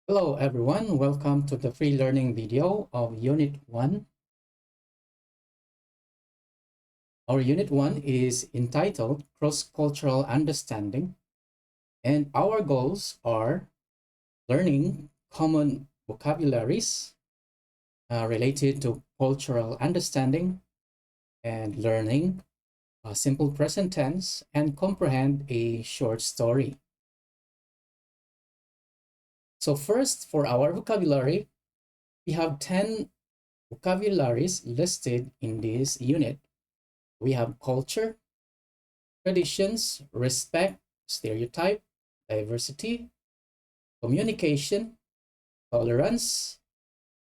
Hello everyone, welcome to the free learning video of Unit 1. Our Unit 1 is entitled Cross-Cultural Understanding, and our goals are learning common vocabularies related to cultural understanding and learning a simple present tense and comprehend a short story. So first, for our vocabulary, we have 10 vocabularies listed in this unit. We have culture, traditions, respect, stereotype, diversity, communication, tolerance,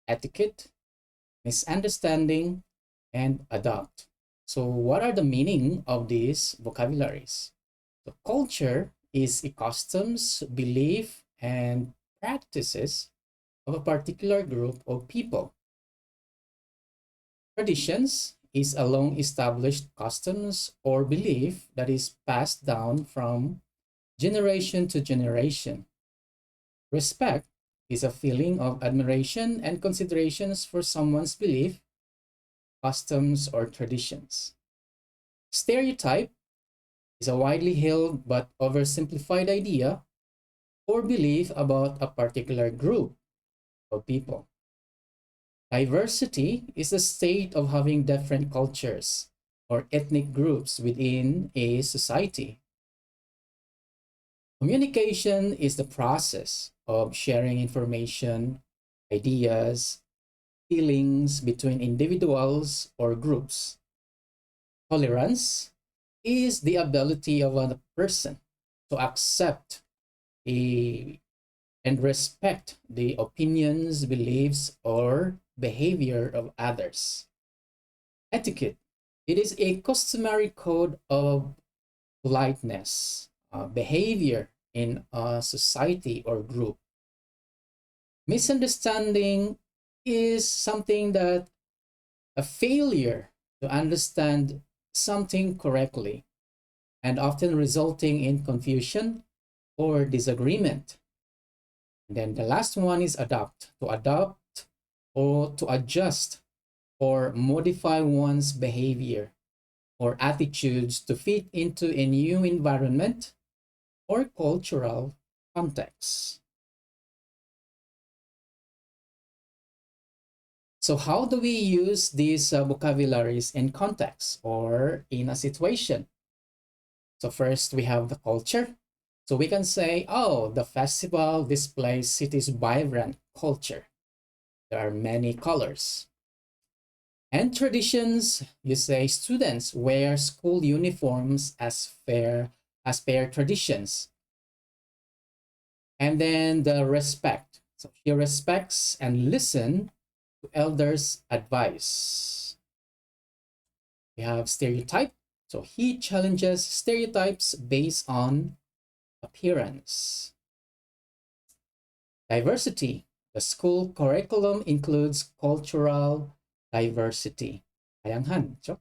etiquette, misunderstanding, and adopt. So what are the meaning of these vocabularies? So culture is a customs, belief, and practices of a particular group of people. Traditions is a long-established customs or belief that is passed down from generation to generation. Respect is a feeling of admiration and considerations for someone's belief, customs, or traditions. Stereotype is a widely held but oversimplified idea or belief about a particular group of people. Diversity is a state of having different cultures or ethnic groups within a society. Communication is the process of sharing information, ideas, feelings between individuals or groups. Tolerance is the ability of a person to accept a, and respect the opinions, beliefs, or behavior of others. Etiquette, it is a customary code of politeness, behavior in a society or group. Misunderstanding is something that a failure to understand something correctly and often resulting in confusion or disagreement. And then the last one is adopt or to adjust or modify one's behavior or attitudes to fit into a new environment or cultural context. So how do we use these vocabularies in context or in a situation? So first we have the culture. So we can say, oh, the festival displays city's vibrant culture. There are many colors. And traditions, you say students wear school uniforms as fair traditions. And then the respect. So he respects and listen to elders' advice. We have stereotype. So he challenges stereotypes based on appearance. Diversity. The school curriculum includes cultural diversity. 다양한, 그렇죠?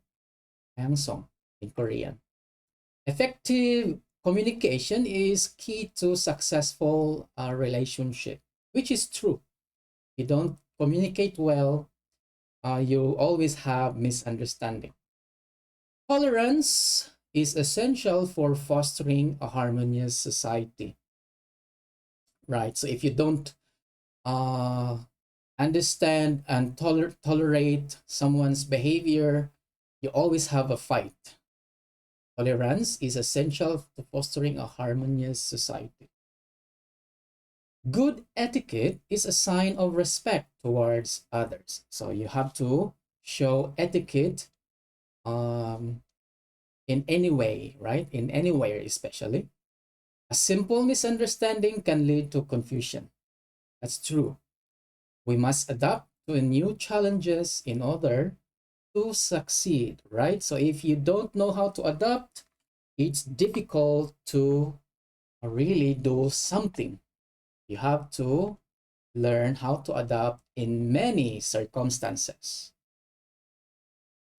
다양성 in Korean. Effective communication is key to successful relationship, which is true. If you don't communicate well, you always have misunderstanding. Tolerance is essential for fostering a harmonious society, right? So if you don't uh, understand and tolerate someone's behavior, you always have a fight. Tolerance is essential to fostering a harmonious society. Good etiquette is a sign of respect towards others. So you have to show etiquette um, in any way, right? In any way, especially. A simple misunderstanding can lead to confusion. That's true. We must adapt to new challenges in order to succeed, right? So if you don't know how to adapt, it's difficult to really do something. You have to learn how to adapt in many circumstances.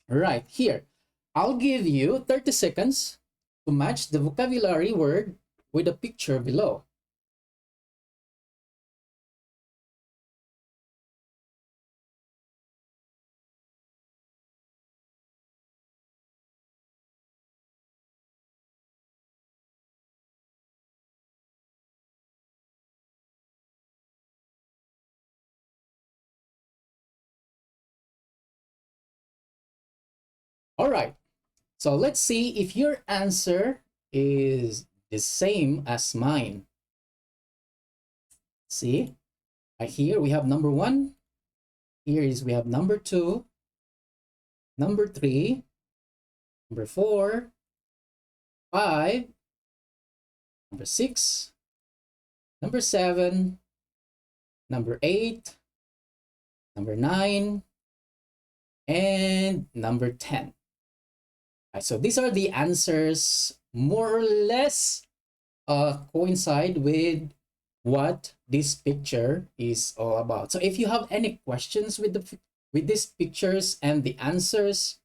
Right here, I'll give you 30 seconds to match the vocabulary word with the picture below. All right. So let's see if your answer is the same as mine. See, right here we have number 1. Here is we have number 2, number 3, number 4, 5, number 6, number 7, number 8, number 9, and number 10. Right, so these are the answers more or less coincide with what this picture is all about. So if you have any questions with these pictures and the answers,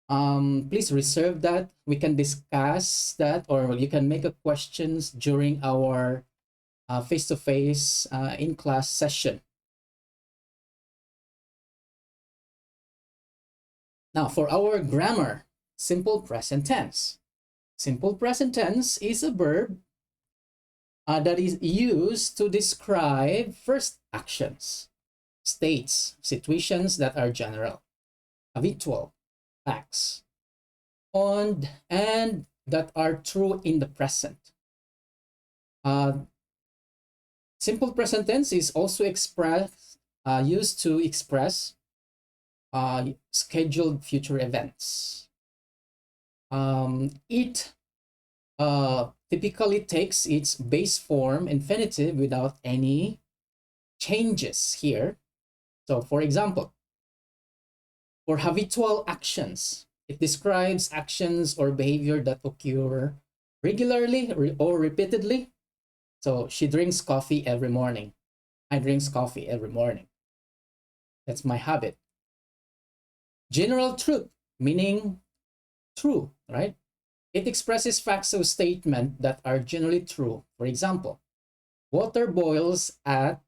please reserve that. We can discuss that, or you can make a questions during our face-to-face in-class session. Now for our grammar, simple present tense. Simple present tense is a verb that is used to describe first actions, states, situations that are general, habitual, facts, and that are true in the present. Simple present tense is also used to express scheduled future events. It typically takes its base form infinitive without any changes here. So for example, for habitual actions, it describes actions or behavior that occur regularly or repeatedly. So she drinks coffee every morning. I drink coffee every morning. That's my habit. General truth, meaning true, right? It expresses facts of statement that are generally true. For example, water boils at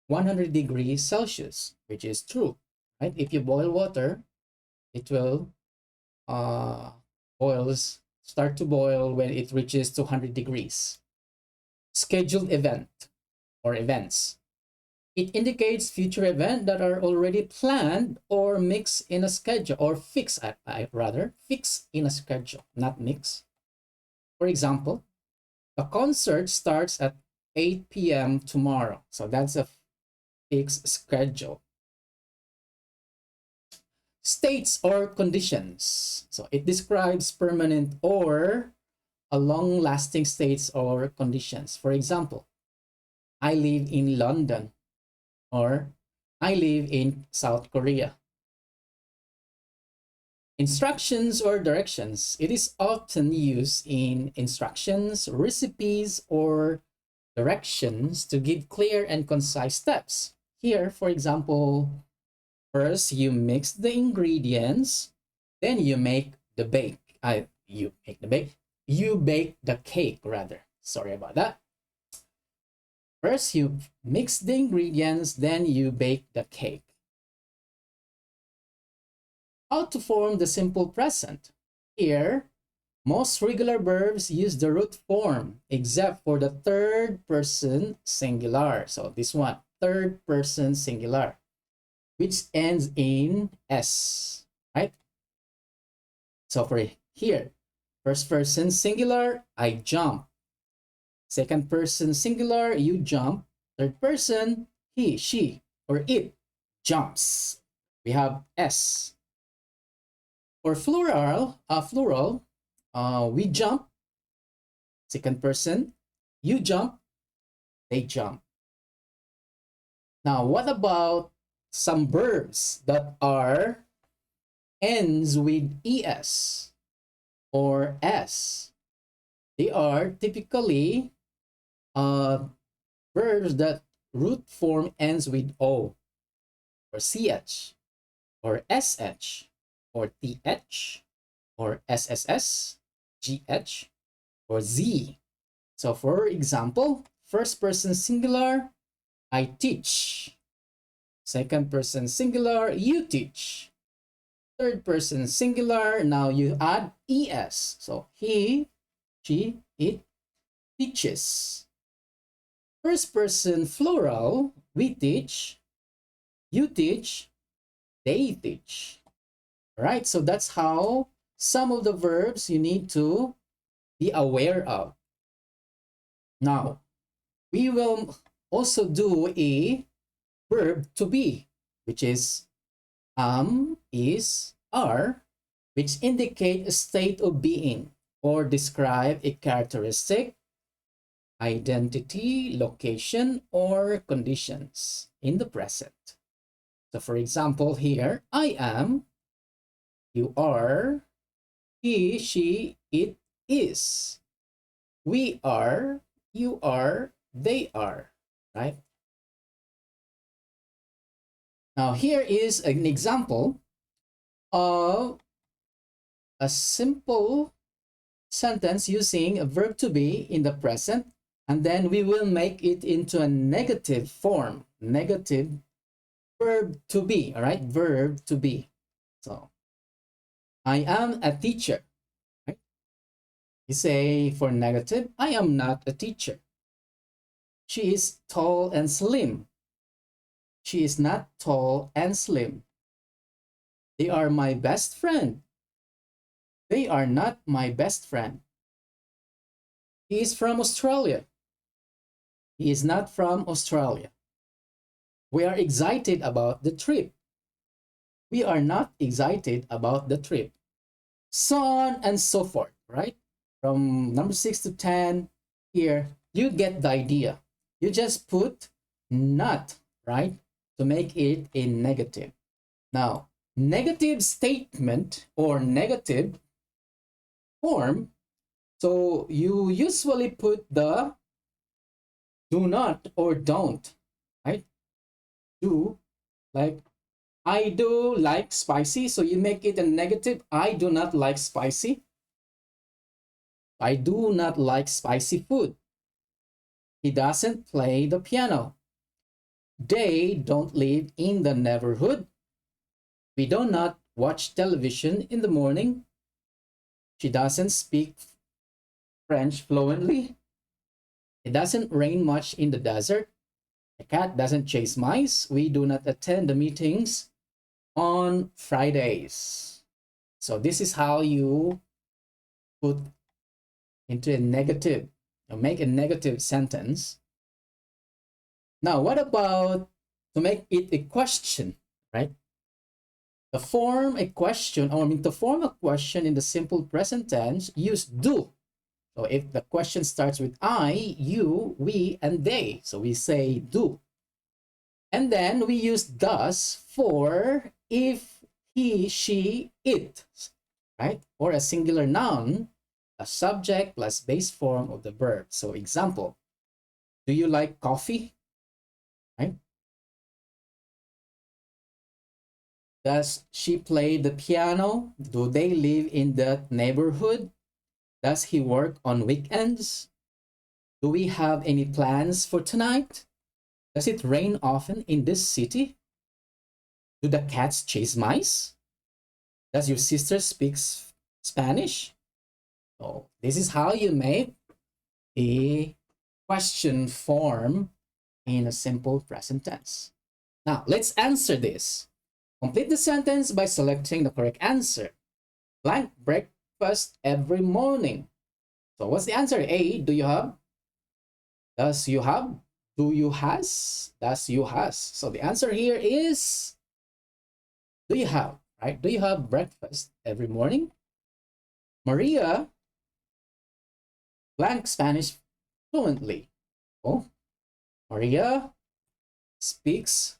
100 degrees Celsius, which is true, right? If you boil water, it will start to boil when it reaches 200 degrees. Scheduled event or events. It indicates future events that are already planned or mixed in a schedule, or fixed in a schedule, not mix. For example, the concert starts at 8 p.m. tomorrow. So that's a fixed schedule. States or conditions. So it describes permanent or a long-lasting states or conditions. For example, I live in London, or I live in South Korea. Instructions or directions. It is often used in instructions, recipes, or directions to give clear and concise steps. Here, for example, first you mix the ingredients, then you make the bake. You bake the cake rather. Sorry about that. First you mix the ingredients, then you bake the cake. How to form the simple present? Here, most regular verbs use the root form except for the third person singular. So this one, third person singular, which ends in S, right? So for here, first person singular, I jump. Second person singular, you jump. Third person, he, she, or it jumps. We have S. For plural, we jump. Second person, you jump, they jump. Now, what about some verbs that are ends with es or s? They are typically verbs that root form ends with o, or ch, or sh, or th, or sss, gh, or z. So for example, first person singular, I teach. Second person singular, you teach. Third person singular, now you add es. So he, she, it teaches. First person plural, we teach, you teach, they teach. All right, so that's how some of the verbs you need to be aware of. Now, we will also do a verb to be, which is is, are, which indicate a state of being or describe a characteristic, identity, location, or conditions in the present. So for example, here, I am, you are, he, she, it is, we are, you are, they are, right? Now here is an example of a simple sentence using a verb to be in the present, and then we will make it into a negative form, negative verb to be, all right? Verb to be. So, I am a teacher, right? You say for negative, I am not a teacher. She is tall and slim. She is not tall and slim. They are my best friend. They are not my best friend. He is from Australia. He is not from Australia. We are excited about the trip. We are not excited about the trip. So on and so forth, right? From number 6 to 10 here, you get the idea. You just put not, right? To make it a negative. Now, negative statement or negative form, so you usually put the do not or don't, right? Do, like I do like spicy, so you make it a negative. I do not like spicy. I do not like spicy food. He doesn't play the piano. They don't live in the neighborhood. We do not watch television in the morning. She doesn't speak French fluently. It doesn't rain much in the desert. The cat doesn't chase mice. We do not attend the meetings on Fridays. So this is how you put into a negative, make a negative sentence. Now, what about to make it a question, right? To form a question, or I mean to form a question in the simple present tense, use do. So if the question starts with I, you, we, and they, so we say do. And then we use does for if he, she, it, right? Or a singular noun, a subject plus base form of the verb. So example, do you like coffee? Right? Does she play the piano? Do they live in that neighborhood? Does he work on weekends? Do we have any plans for tonight? Does it rain often in this city? Do the cats chase mice? Does your sister speak Spanish? So this is how you make a question form in a simple present tense. Now let's answer this. Complete the sentence by selecting the correct answer. Blank breakfast every morning. So what's the answer? A, do you have? Does you have? Do you has? Does you has? So the answer here is do you have, right? Do you have breakfast every morning? Maria blank Spanish fluently. Oh, Maria speaks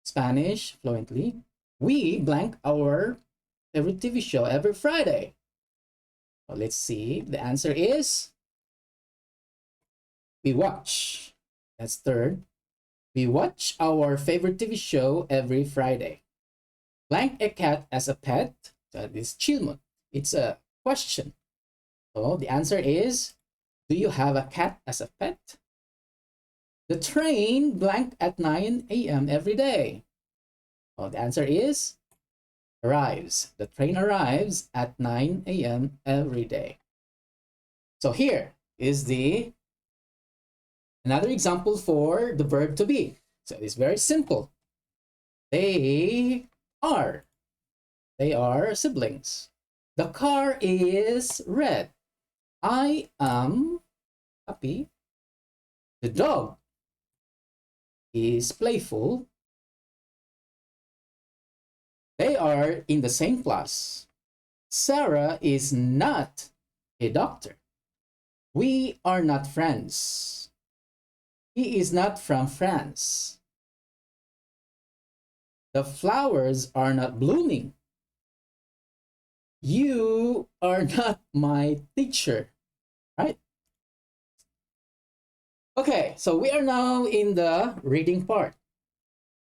Spanish fluently. We blank our favorite TV show every Friday. So let's see. The answer is we watch. That's third. We watch our favorite TV show every Friday. Blank a cat as a pet. That is Chilmon. It's a question. So the answer is, do you have a cat as a pet? The train blank at 9 a.m. every day. Well, the answer is arrives. The train arrives at 9 a.m. every day. So here is the another example for the verb to be. So it's very simple. They are. They are siblings. The car is red. I am happy. The dog is playful. They are in the same class. Sarah is not a doctor. We are not friends. He is not from France. The flowers are not blooming. You are not my teacher, right? Okay, so we are now in the reading part.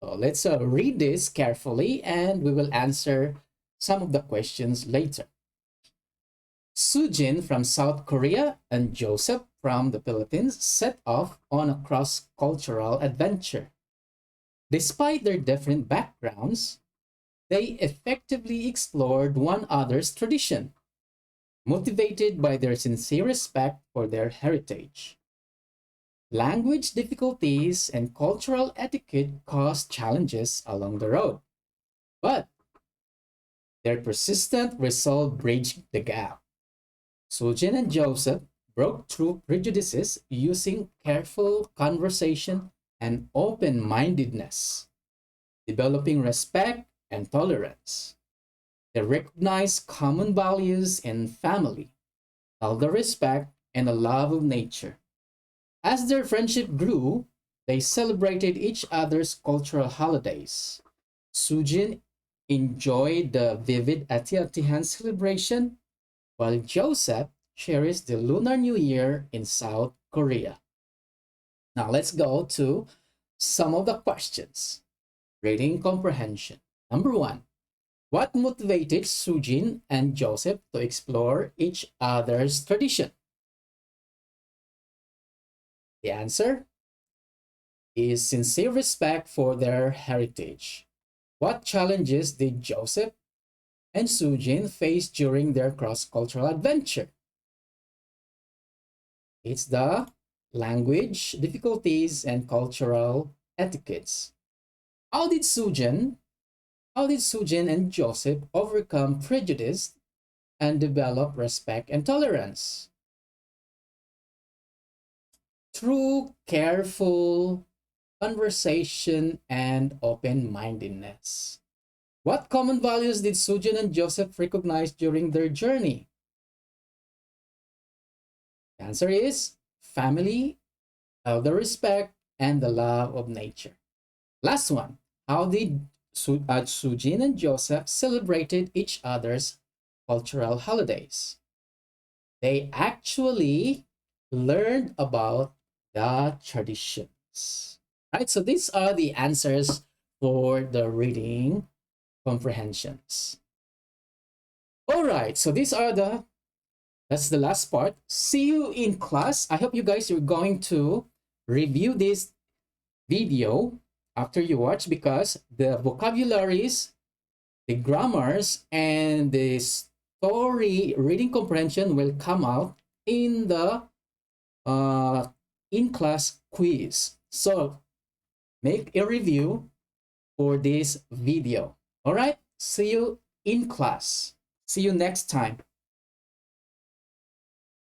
So let's read this carefully and we will answer some of the questions later. Sujin from South Korea and Joseph from the Philippines set off on a cross-cultural adventure. Despite their different backgrounds, they effectively explored one another's tradition, motivated by their sincere respect for their heritage. Language difficulties and cultural etiquette caused challenges along the road, but their persistent resolve bridged the gap. Sujin and Joseph broke through prejudices using careful conversation and open-mindedness, developing respect and tolerance. They recognized common values in family, elder respect, and a love of nature. As their friendship grew, they celebrated each other's cultural holidays. Sujin enjoyed the vivid Ati-Atihan celebration, while Joseph cherished the Lunar New Year in South Korea. Now let's go to some of the questions. Reading comprehension. Number 1. What motivated Sujin and Joseph to explore each other's tradition? The answer is sincere respect for their heritage. What challenges did Joseph and Sujin face during their cross-cultural adventure? It's the language difficulties and cultural etiquettes. How did Sujin and Joseph overcome prejudice and develop respect and tolerance? Through careful conversation and open-mindedness. What common values did Sujin and Joseph recognize during their journey? The answer is family, elder respect, and the love of nature. Last one. How did Sujin and Joseph celebrated each other's cultural holidays? They actually learned about the traditions. Right? So these are the answers for the reading comprehensions. All right, so that's the last part. See you in class. I hope you guys are going to review this video after you watch, because the vocabularies, the grammars, and the story reading comprehension will come out in the in-class quiz. So make a review for this video. All right, see you in class. See you next time.